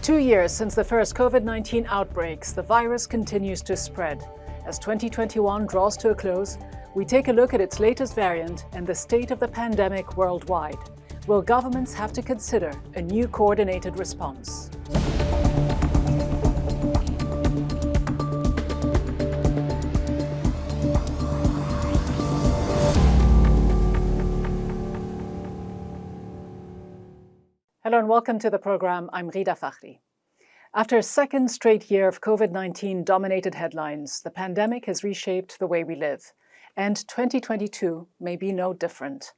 2 years since the first COVID-19 outbreaks, the virus continues to spread. As 2021 draws to a close, we take a look at its latest variant and the state of the pandemic worldwide. Will governments have to consider a new coordinated response? Hello and welcome to the program. I'm Rida Fakhri. After a second straight year of COVID-19 dominated headlines, the pandemic has reshaped the way we live. And 2022 may be no different.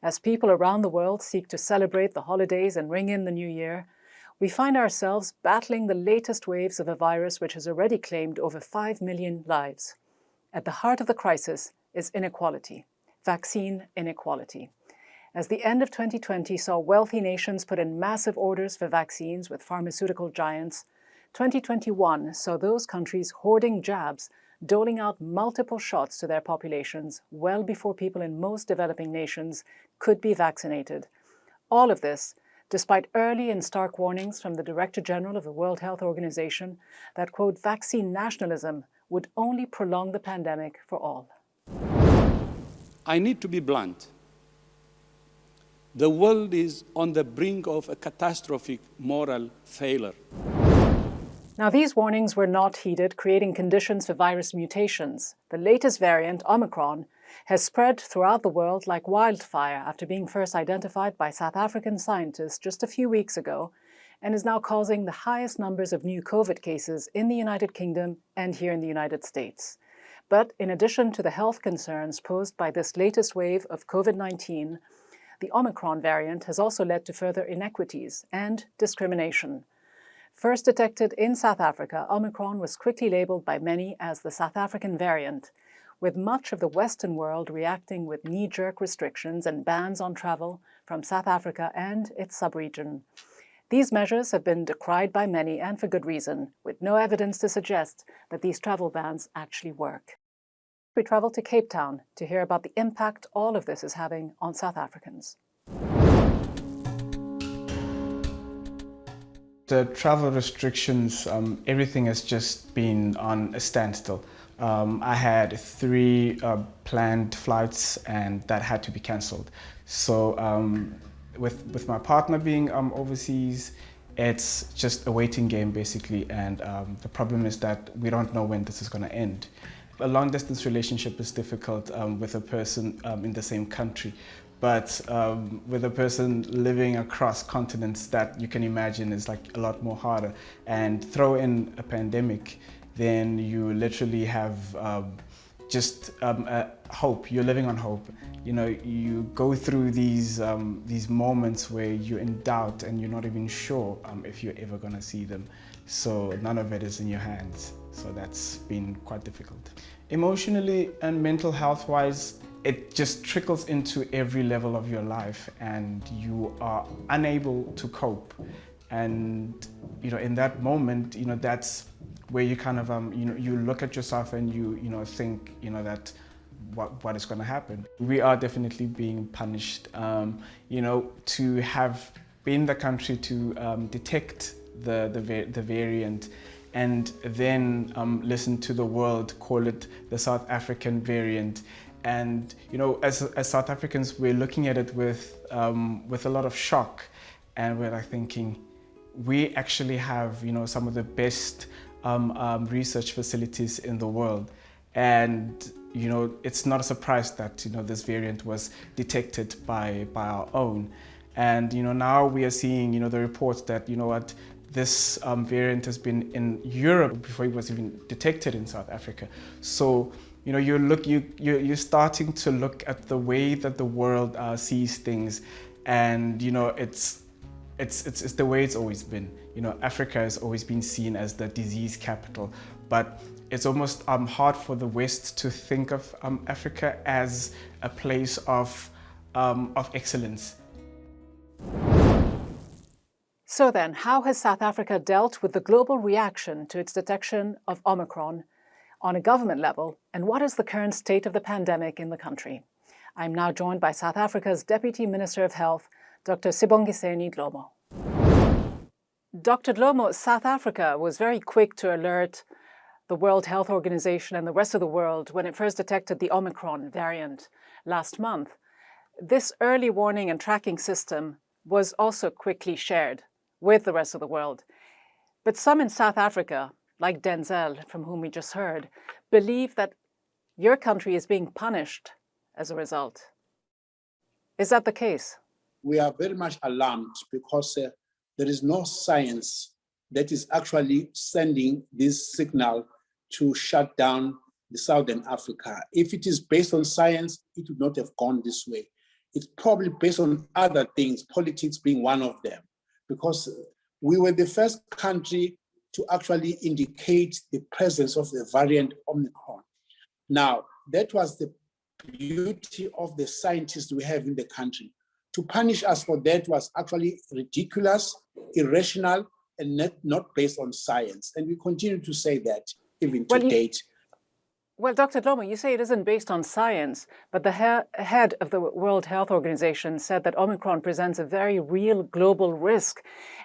As people around the world seek to celebrate the holidays and ring in the new year, we find ourselves battling the latest waves of a virus which has already claimed over 5 million lives. At the heart of the crisis is inequality, vaccine inequality. As the end of 2020 saw wealthy nations put in massive orders for vaccines with pharmaceutical giants, 2021 saw those countries hoarding jabs, doling out multiple shots to their populations well before people in most developing nations could be vaccinated. All of this, despite early and stark warnings from the Director General of the World Health Organization that, quote, vaccine nationalism would only prolong the pandemic for all. I need to be blunt. The world is on the brink of a catastrophic moral failure. Now, these warnings were not heeded, creating conditions for virus mutations. The latest variant, Omicron, has spread throughout the world like wildfire after being first identified by South African scientists just a few weeks ago, and is now causing the highest numbers of new COVID cases in the United Kingdom and here in the United States. But in addition to the health concerns posed by this latest wave of COVID-19, the Omicron variant has also led to further inequities and discrimination. First detected in South Africa, Omicron was quickly labeled by many as the South African variant, with much of the Western world reacting with knee-jerk restrictions and bans on travel from South Africa and its sub-region. These measures have been decried by many, and for good reason, with no evidence to suggest that these travel bans actually work. We travel to Cape Town to hear about the impact all of this is having on South Africans. The travel restrictions, everything has just been on a standstill. I had 3 planned flights and that had to be cancelled. So with my partner being overseas, it's just a waiting game basically, and the problem is that we don't know when this is going to end. A long-distance relationship is difficult with a person in the same country, but with a person living across continents, that you can imagine is like a lot more harder. And throw in a pandemic, then you literally have just hope. You're living on hope. You know, you go through these moments where you're in doubt and you're not even sure if you're ever going to see them. So none of it is in your hands. So that's been quite difficult. Emotionally and mental health wise, it just trickles into every level of your life and you are unable to cope. And, you know, in that moment, you know, that's where you kind of, you look at yourself and you think, that what is going to happen. We are definitely being punished, to have been the country to detect the variant and then listen to the world call it the South African variant. And as South Africans, we're looking at it with a lot of shock, and we're like thinking, we actually have some of the best research facilities in the world, and it's not a surprise that this variant was detected by our own. And now we are seeing the reports that this variant has been in Europe before it was even detected in South Africa. So you're starting to look at the way that the world sees things, and it's the way it's always been. Africa has always been seen as the disease capital, but it's almost hard for the West to think of Africa as a place of excellence. So then, how has South Africa dealt with the global reaction to its detection of Omicron on a government level, and what is the current state of the pandemic in the country? I'm now joined by South Africa's Deputy Minister of Health, Dr. Sibongiseni Dhlomo. Dr. Dhlomo, South Africa was very quick to alert the World Health Organization and the rest of the world when it first detected the Omicron variant last month. This early warning and tracking system was also quickly shared with the rest of the world. But some in South Africa, like Denzel, from whom we just heard, believe that your country is being punished as a result. Is that the case? We are very much alarmed because there is no science that is actually sending this signal to shut down the Southern Africa. If it is based on science, it would not have gone this way. It's probably based on other things, politics being one of them, because we were the first country to actually indicate the presence of the variant Omicron. Now, that was the beauty of the scientists we have in the country. To punish us for that was actually ridiculous, irrational, and not based on science. And we continue to say that even to date. Well, Dr. Dhlomo, you say it isn't based on science, but the head of the World Health Organization said that Omicron presents a very real global risk.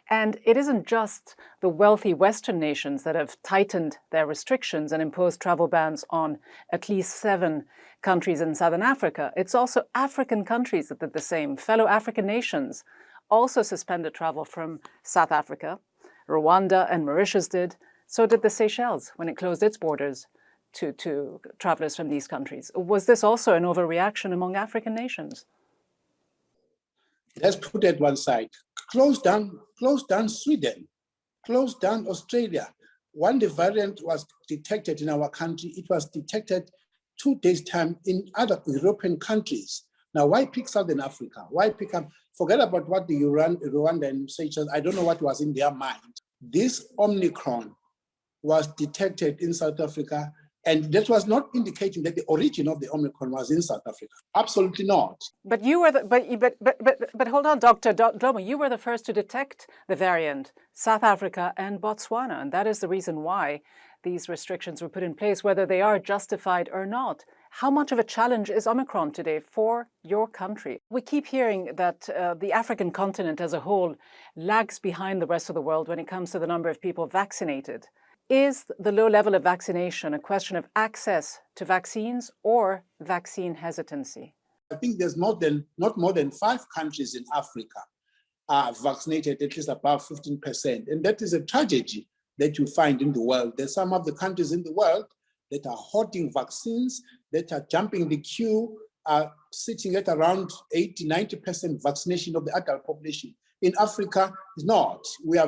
And it isn't just the wealthy Western nations that have tightened their restrictions and imposed travel bans on at least 7 countries in Southern Africa. It's also African countries that did the same. Fellow African nations also suspended travel from South Africa. Rwanda and Mauritius did. So did the Seychelles when it closed its borders to travelers from these countries. Was this also an overreaction among African nations? Let's put it one side. Close down Sweden, close down Australia. When the variant was detected in our country, it was detected 2 days' time in other European countries. Now, why pick Southern Africa? Why pick up? Forget about what the Rwanda and Seychelles, I don't know what was in their mind. This Omicron was detected in South Africa, and that was not indicating that the origin of the Omicron was in South Africa. Absolutely not. But you were but hold on, Dr. Dhlomo, you were the first to detect the variant, South Africa and Botswana, and that is the reason why these restrictions were put in place, whether they are justified or not. How much of a challenge is Omicron today for your country? We keep hearing that the African continent as a whole lags behind the rest of the world when it comes to the number of people vaccinated. Is the low level of vaccination a question of access to vaccines or vaccine hesitancy? I think there's not more than 5 countries in Africa are vaccinated at least above 15%. And that is a tragedy that you find in the world. There's some of the countries in the world that are hoarding vaccines, that are jumping the queue, are sitting at around 80, 90% vaccination of the adult population. In Africa, it's not. We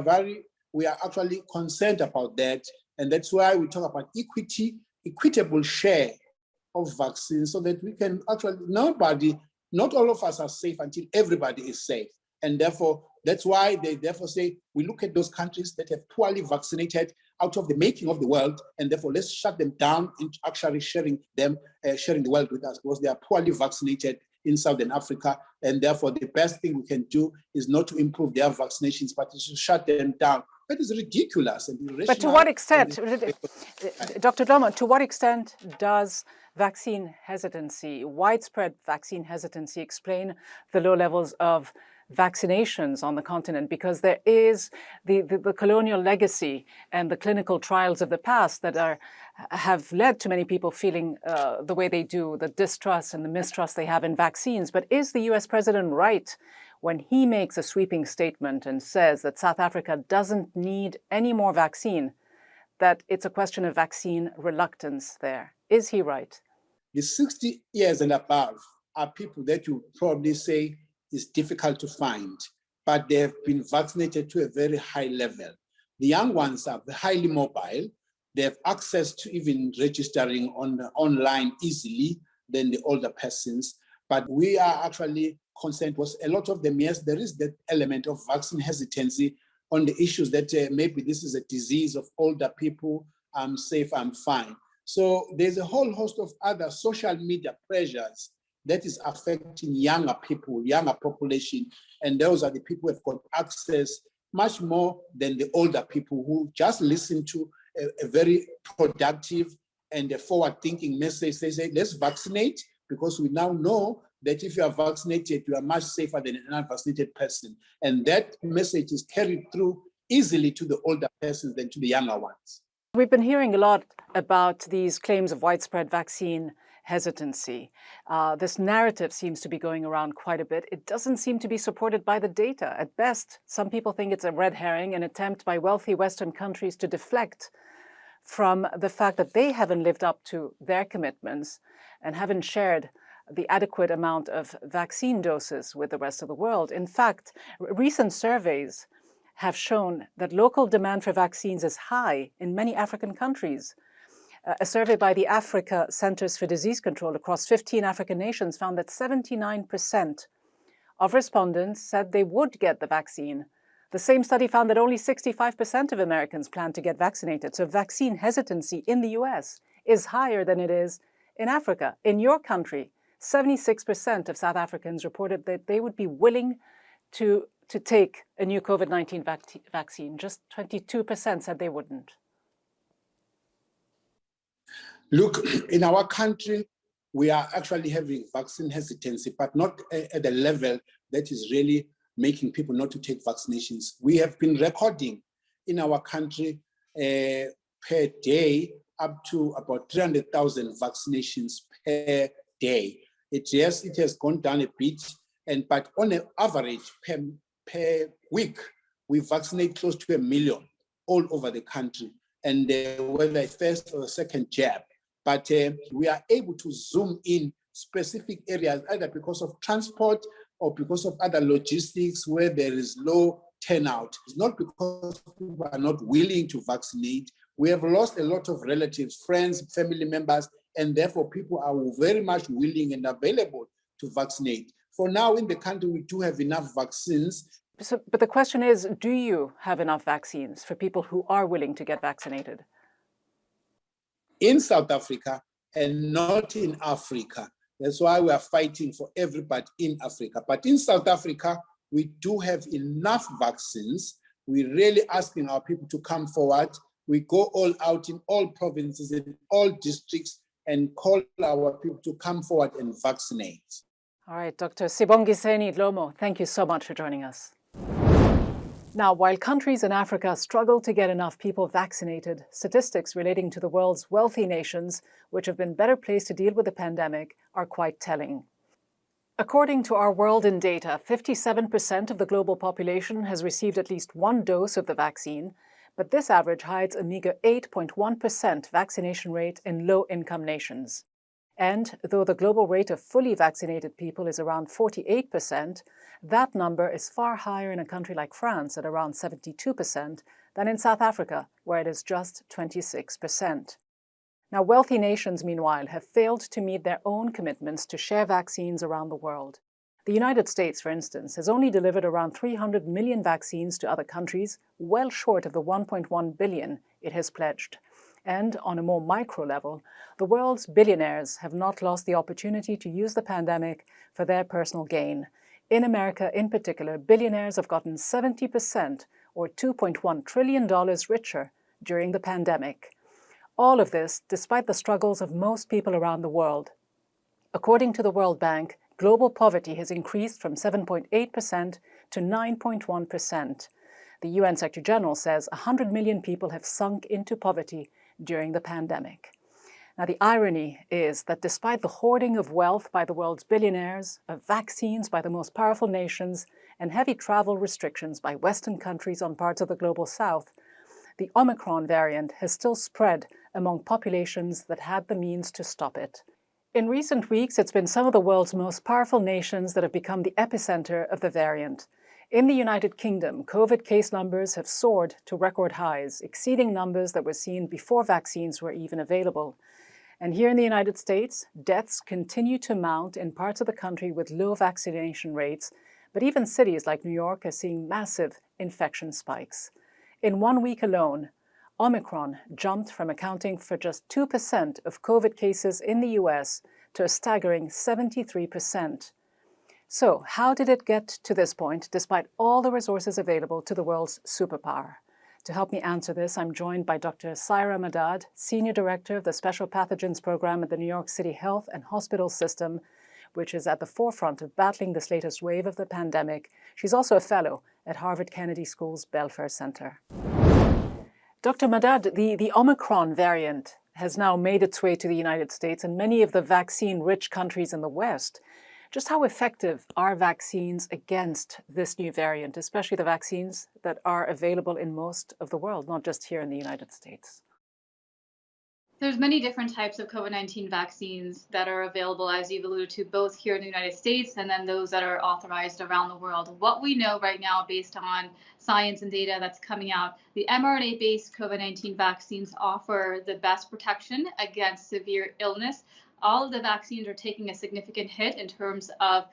are actually concerned about that. And that's why we talk about equitable share of vaccines so that we can actually, not all of us are safe until everybody is safe. And therefore, that's why they therefore say, we look at those countries that have poorly vaccinated out of the making of the world, and therefore let's shut them down into actually sharing the world with us because they are poorly vaccinated in Southern Africa. And therefore, the best thing we can do is not to improve their vaccinations, but to shut them down. That is ridiculous and irrational. But to what extent, Dr. Dhlomo, to what extent does vaccine hesitancy, widespread vaccine hesitancy, explain the low levels of vaccinations on the continent? Because there is the colonial legacy and the clinical trials of the past that have led to many people feeling the way they do, the distrust and the mistrust they have in vaccines. But is the US president right when he makes a sweeping statement and says that South Africa doesn't need any more vaccine, that it's a question of vaccine reluctance there? Is he right? The 60 years and above are people that you probably say is difficult to find, but they have been vaccinated to a very high level. The young ones are highly mobile. They have access to even registering online easily than the older persons. But we are actually concerned with a lot of them. Yes, there is that element of vaccine hesitancy on the issues that maybe this is a disease of older people. I'm safe, I'm fine. So there's a whole host of other social media pressures that is affecting younger people, younger population. And those are the people who have got access much more than the older people who just listen to a very productive and a forward-thinking message. They say, let's vaccinate, because we now know that if you are vaccinated, you are much safer than an unvaccinated person. And that message is carried through easily to the older persons than to the younger ones. We've been hearing a lot about these claims of widespread vaccine hesitancy. This narrative seems to be going around quite a bit. It doesn't seem to be supported by the data. At best, some people think it's a red herring, an attempt by wealthy Western countries to deflect from the fact that they haven't lived up to their commitments and haven't shared the adequate amount of vaccine doses with the rest of the world. In fact, recent surveys have shown that local demand for vaccines is high in many African countries. A survey by the Africa Centers for Disease Control across 15 African nations found that 79% of respondents said they would get the vaccine. The same study found that only 65% of Americans plan to get vaccinated. So vaccine hesitancy in the US is higher than it is in Africa. In your country, 76% of South Africans reported that they would be willing to take a new COVID-19 vaccine. Just 22% said they wouldn't. Look, in our country, we are actually having vaccine hesitancy, but not at the level that is really making people not to take vaccinations. We have been recording in our country per day up to about 300,000 vaccinations per day. It has gone down a bit, but on an average per week, we vaccinate close to 1 million all over the country, and whether it's first or second jab. But we are able to zoom in specific areas, either because of transport or because of other logistics where there is low turnout. It's not because people are not willing to vaccinate. We have lost a lot of relatives, friends, family members, and therefore people are very much willing and available to vaccinate. For now in the country, we do have enough vaccines. But the question is, do you have enough vaccines for people who are willing to get vaccinated? In South Africa and not in Africa. That's why we are fighting for everybody in Africa. But in South Africa, we do have enough vaccines. We're really asking our people to come forward. We go all out in all provinces, in all districts, and call our people to come forward and vaccinate. All right, Dr. Sibongiseni Dhlomo, thank you so much for joining us. Now, while countries in Africa struggle to get enough people vaccinated, statistics relating to the world's wealthy nations, which have been better placed to deal with the pandemic, are quite telling. According to Our World in Data, 57% of the global population has received at least one dose of the vaccine, but this average hides a meager 8.1% vaccination rate in low-income nations. And though the global rate of fully vaccinated people is around 48%, that number is far higher in a country like France at around 72% than in South Africa, where it is just 26%. Now, wealthy nations, meanwhile, have failed to meet their own commitments to share vaccines around the world. The United States, for instance, has only delivered around 300 million vaccines to other countries, well short of the 1.1 billion it has pledged. And on a more micro level, the world's billionaires have not lost the opportunity to use the pandemic for their personal gain. In America, in particular, billionaires have gotten 70% or $2.1 trillion richer during the pandemic. All of this despite the struggles of most people around the world. According to the World Bank, global poverty has increased from 7.8% to 9.1%. The UN Secretary General says 100 million people have sunk into poverty during the pandemic. Now, the irony is that despite the hoarding of wealth by the world's billionaires, of vaccines by the most powerful nations, and heavy travel restrictions by Western countries on parts of the global South, the Omicron variant has still spread among populations that had the means to stop it. In recent weeks, it's been some of the world's most powerful nations that have become the epicenter of the variant. In the United Kingdom, COVID case numbers have soared to record highs, exceeding numbers that were seen before vaccines were even available. And here in the United States, deaths continue to mount in parts of the country with low vaccination rates, but even cities like New York are seeing massive infection spikes. In 1 week alone, Omicron jumped from accounting for just 2% of COVID cases in the US to a staggering 73%. So, how did it get to this point, despite all the resources available to the world's superpower? To help me answer this, I'm joined by Dr. Syra Madad, Senior Director of the Special Pathogens Program at the New York City Health and Hospital System, which is at the forefront of battling this latest wave of the pandemic. She's also a fellow at Harvard Kennedy School's Belfer Center. Dr. Madad, the Omicron variant has now made its way to the United States and many of the vaccine-rich countries in the West. Just how effective are vaccines against this new variant, especially the vaccines that are available in most of the world, not just here in the United States? There's many different types of COVID-19 vaccines that are available, as you've alluded to, both here in the United States and then those that are authorized around the world. What we know right now, based on science and data that's coming out, the mRNA-based COVID-19 vaccines offer the best protection against severe illness. All of the vaccines are taking a significant hit in terms of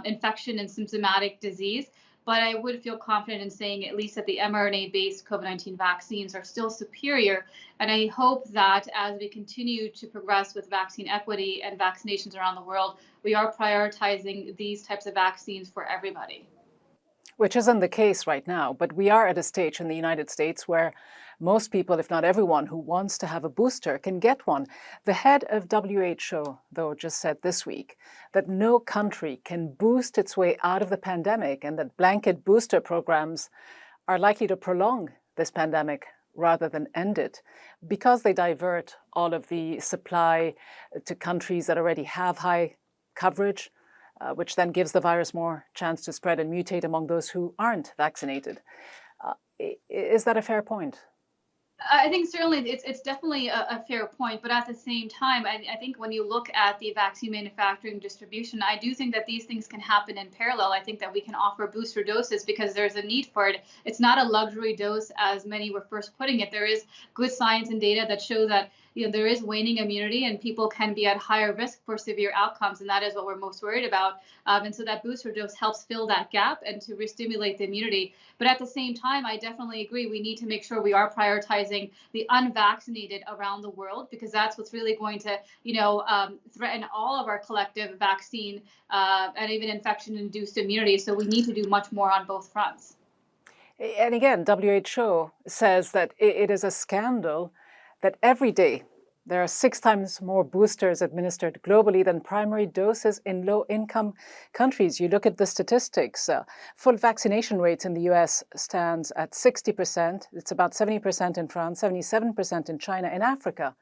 infection and symptomatic disease. But I would feel confident in saying at least that the mRNA-based COVID-19 vaccines are still superior. And I hope that as we continue to progress with vaccine equity and vaccinations around the world, we are prioritizing these types of vaccines for everybody. Which isn't the case right now, but we are at a stage in the United States where most people, if not everyone, who wants to have a booster can get one. The head of WHO, though, just said this week that no country can boost its way out of the pandemic and that blanket booster programs are likely to prolong this pandemic rather than end it because they divert all of the supply to countries that already have high coverage, which then gives the virus more chance to spread and mutate among those who aren't vaccinated. Is that a fair point? I think certainly it's definitely a fair point, but at the same time, I think when you look at the vaccine manufacturing distribution, I do think that these things can happen in parallel. I think that we can offer booster doses because there's a need for it. It's not a luxury dose as many were first putting it. There is good science and data that show that there is waning immunity and people can be at higher risk for severe outcomes, and that is what we're most worried about. And so that booster dose helps fill that gap and to re-stimulate the immunity. But at the same time, I definitely agree we need to make sure we are prioritizing the unvaccinated around the world, because that's what's really going to, threaten all of our collective vaccine and even infection-induced immunity. So we need to do much more on both fronts. And again, WHO says that it is a scandal that every day there are 6 times more boosters administered globally than primary doses in low-income countries. You look at the statistics. Full vaccination rates in the US stands at 60%. It's about 70% in France, 77% in China. In Africa,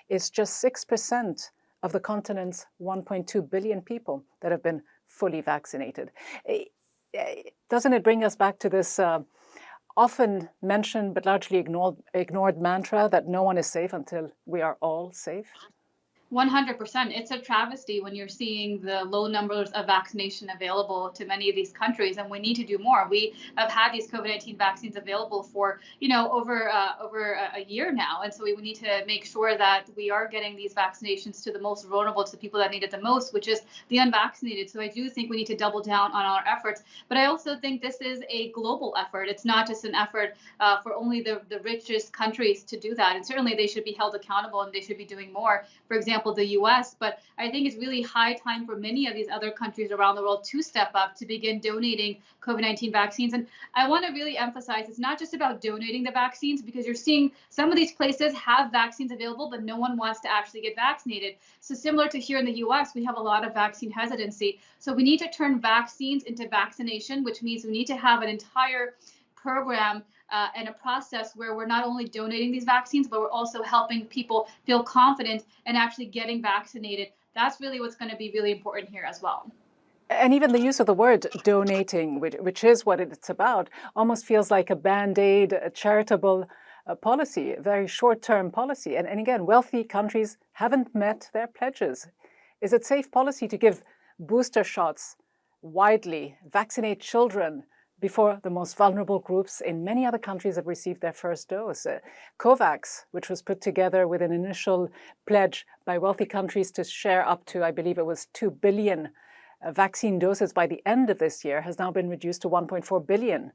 it's just 6% of the continent's 1.2 billion people that have been fully vaccinated. Doesn't it bring us back to this often mentioned but largely ignored mantra that no one is safe until we are all safe? 100%. It's a travesty when you're seeing the low numbers of vaccination available to many of these countries, and we need to do more. We have had these COVID-19 vaccines available for, over a year now, and so we need to make sure that we are getting these vaccinations to the most vulnerable, to the people that need it the most, which is the unvaccinated. So I do think we need to double down on our efforts, but I also think this is a global effort. It's not just an effort for only the richest countries to do that, and certainly they should be held accountable and they should be doing more. For example, the US, but I think it's really high time for many of these other countries around the world to step up, to begin donating COVID-19 vaccines. And I want to really emphasize it's not just about donating the vaccines, because you're seeing some of these places have vaccines available, but no one wants to actually get vaccinated. So similar to here in the US, we have a lot of vaccine hesitancy. So we need to turn vaccines into vaccination, which means we need to have an entire program and a process where we're not only donating these vaccines, but we're also helping people feel confident and actually getting vaccinated. That's really what's going to be really important here as well. And even the use of the word donating, which is what it's about, almost feels like a band-aid, a charitable policy, a very short-term policy. And again, wealthy countries haven't met their pledges. Is it safe policy to give booster shots widely, vaccinate children before the most vulnerable groups in many other countries have received their first dose? COVAX, which was put together with an initial pledge by wealthy countries to share up to, I believe it was 2 billion vaccine doses by the end of this year, has now been reduced to 1.4 billion.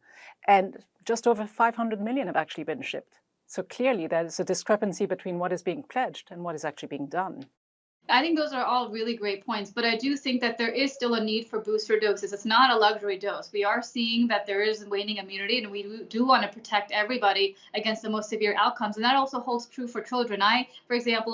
And just over 500 million have actually been shipped. So clearly there's a discrepancy between what is being pledged and what is actually being done. I think those are all really great points, but I do think that there is still a need for booster doses. It's not a luxury dose. We are seeing that there is waning immunity, and we do want to protect everybody against the most severe outcomes. And that also holds true for children. I, for example,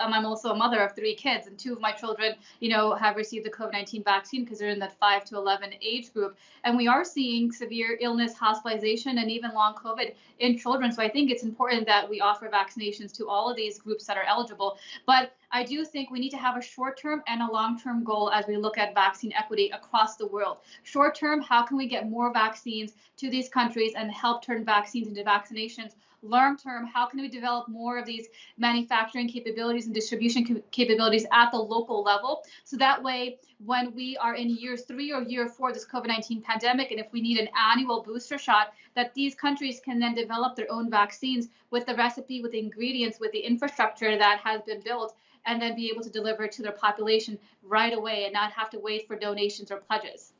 I'm also a mother of 3 kids, and 2 of my children, have received the COVID-19 vaccine because they're in that 5 to 11 age group. And we are seeing severe illness, hospitalization, and even long COVID in children. So I think it's important that we offer vaccinations to all of these groups that are eligible. But I do think we need to have a short-term and a long-term goal as we look at vaccine equity across the world. Short-term, how can we get more vaccines to these countries and help turn vaccines into vaccinations? Long-term, how can we develop more of these manufacturing capabilities and distribution capabilities at the local level? So that way, when we are in year 3 or year 4 of this COVID-19 pandemic, and if we need an annual booster shot, that these countries can then develop their own vaccines with the recipe, with the ingredients, with the infrastructure that has been built, and then be able to deliver to their population right away and not have to wait for donations or pledges.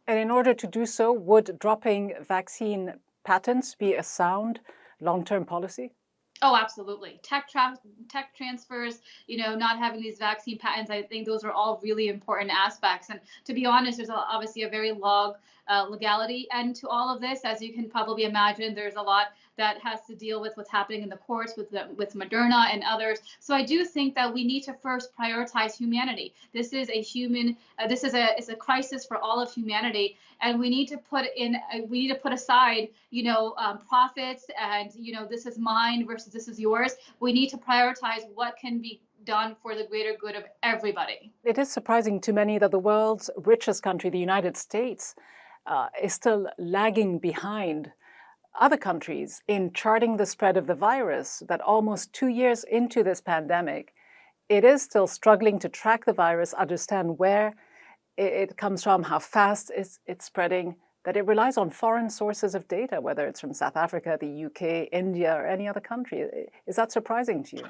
And in order to do so, would dropping vaccine patents be a sound long-term policy? Oh, absolutely. Tech transfers, not having these vaccine patents, I think those are all really important aspects. And to be honest, there's obviously a very legality end to all of this. As you can probably imagine, there's a lot that has to deal with what's happening in the courts with Moderna and others. So I do think that we need to first prioritize humanity. This is it's a crisis for all of humanity, and we need to put aside, profits and, this is mine versus this is yours. We need to prioritize what can be done for the greater good of everybody. It is surprising to many that the world's richest country, the United States, is still lagging behind other countries in charting the spread of the virus, that almost 2 years into this pandemic, it is still struggling to track the virus, understand where it comes from, how fast it's spreading, that it relies on foreign sources of data, whether it's from South Africa, the UK, India, or any other country. Is that surprising to you?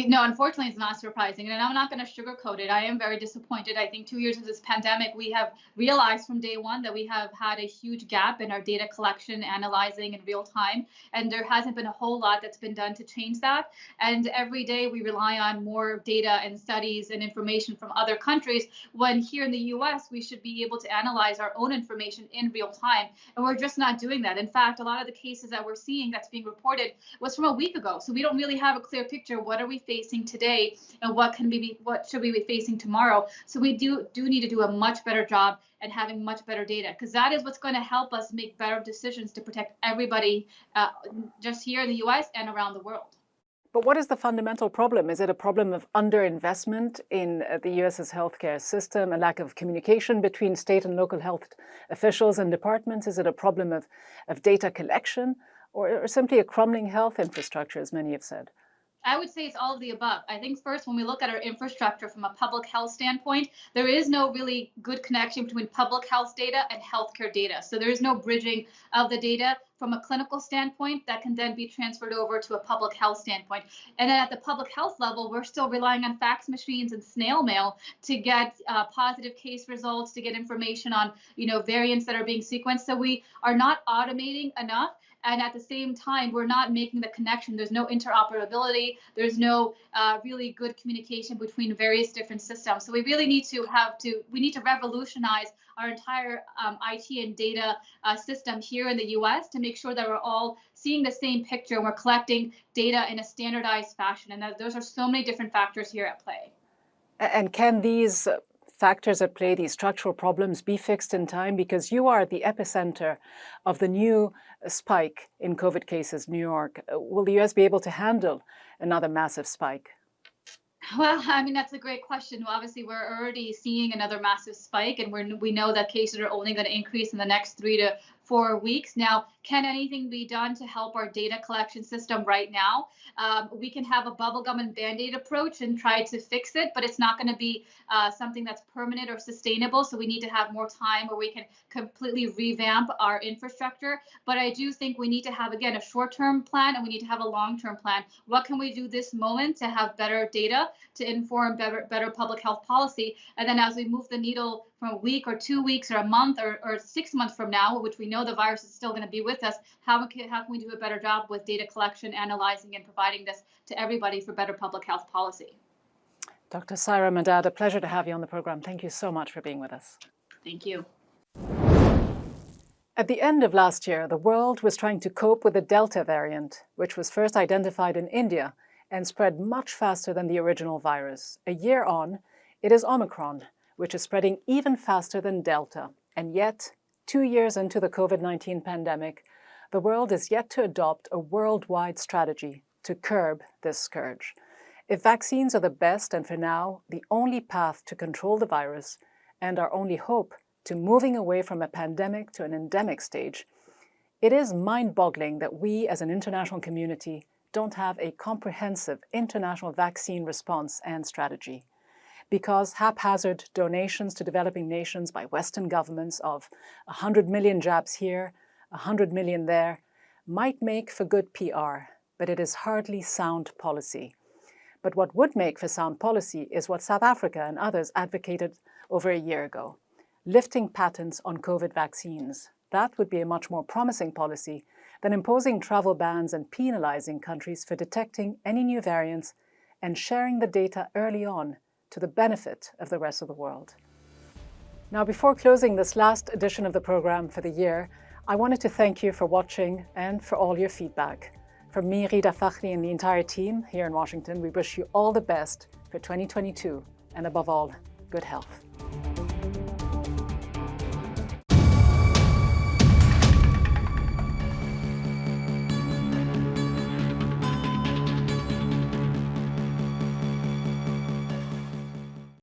No, unfortunately, it's not surprising. And I'm not going to sugarcoat it. I am very disappointed. I think 2 years of this pandemic, we have realized from day one that we have had a huge gap in our data collection, analyzing in real time. And there hasn't been a whole lot that's been done to change that. And every day we rely on more data and studies and information from other countries, when here in the US, we should be able to analyze our own information in real time. And we're just not doing that. In fact, a lot of the cases that we're seeing that's being reported was from a week ago. So we don't really have a clear picture. What are we facing today, and what should we be facing tomorrow? So we do need to do a much better job at having much better data, because that is what's going to help us make better decisions to protect everybody, just here in the US and around the world. But what is the fundamental problem? Is it a problem of underinvestment in the US's healthcare system, a lack of communication between state and local health officials and departments? Is it a problem of data collection, or simply a crumbling health infrastructure, as many have said? I would say it's all of the above. I think first, when we look at our infrastructure from a public health standpoint, there is no really good connection between public health data and healthcare data. So there is no bridging of the data from a clinical standpoint that can then be transferred over to a public health standpoint. And then at the public health level, we're still relying on fax machines and snail mail to get positive case results, to get information on, variants that are being sequenced. So we are not automating enough. And at the same time, we're not making the connection. There's no interoperability. There's no really good communication between various different systems. So we really need to revolutionize our entire IT and data system here in the US to make sure that we're all seeing the same picture and we're collecting data in a standardized fashion. And those are so many different factors here at play. And can these factors at play, these structural problems, be fixed in time? Because you are at the epicenter of the new spike in COVID cases, New York. Will the US be able to handle another massive spike? Well, I mean, that's a great question. Well, obviously, we're already seeing another massive spike, and we know that cases are only going to increase in the next 3 to 4 weeks. Now, can anything be done to help our data collection system right now? We can have a bubblegum and Band-Aid approach and try to fix it, but it's not going to be something that's permanent or sustainable. So we need to have more time where we can completely revamp our infrastructure. But I do think we need to have, again, a short-term plan, and we need to have a long-term plan. What can we do this moment to have better data, to inform better public health policy? And then as we move the needle from a week or 2 weeks or a month or 6 months from now, which we know the virus is still going to be with us, how can we do a better job with data collection, analyzing, and providing this to everybody for better public health policy? Dr. Syra Madad, a pleasure to have you on the program. Thank you so much for being with us. Thank you. At the end of last year, the world was trying to cope with the Delta variant, which was first identified in India and spread much faster than the original virus. A year on, it is Omicron, which is spreading even faster than Delta. And yet, 2 years into the COVID-19 pandemic, the world is yet to adopt a worldwide strategy to curb this scourge. If vaccines are the best and for now the only path to control the virus and our only hope to moving away from a pandemic to an endemic stage, it is mind-boggling that we as an international community don't have a comprehensive international vaccine response and strategy. Because haphazard donations to developing nations by Western governments of 100 million jabs here, 100 million there, might make for good PR, but it is hardly sound policy. But what would make for sound policy is what South Africa and others advocated over a year ago, lifting patents on COVID vaccines. That would be a much more promising policy than imposing travel bans and penalizing countries for detecting any new variants and sharing the data early on to the benefit of the rest of the world. Now, before closing this last edition of the program for the year, I wanted to thank you for watching and for all your feedback. From me, Rida Fakhri, and the entire team here in Washington, we wish you all the best for 2022 and above all, good health.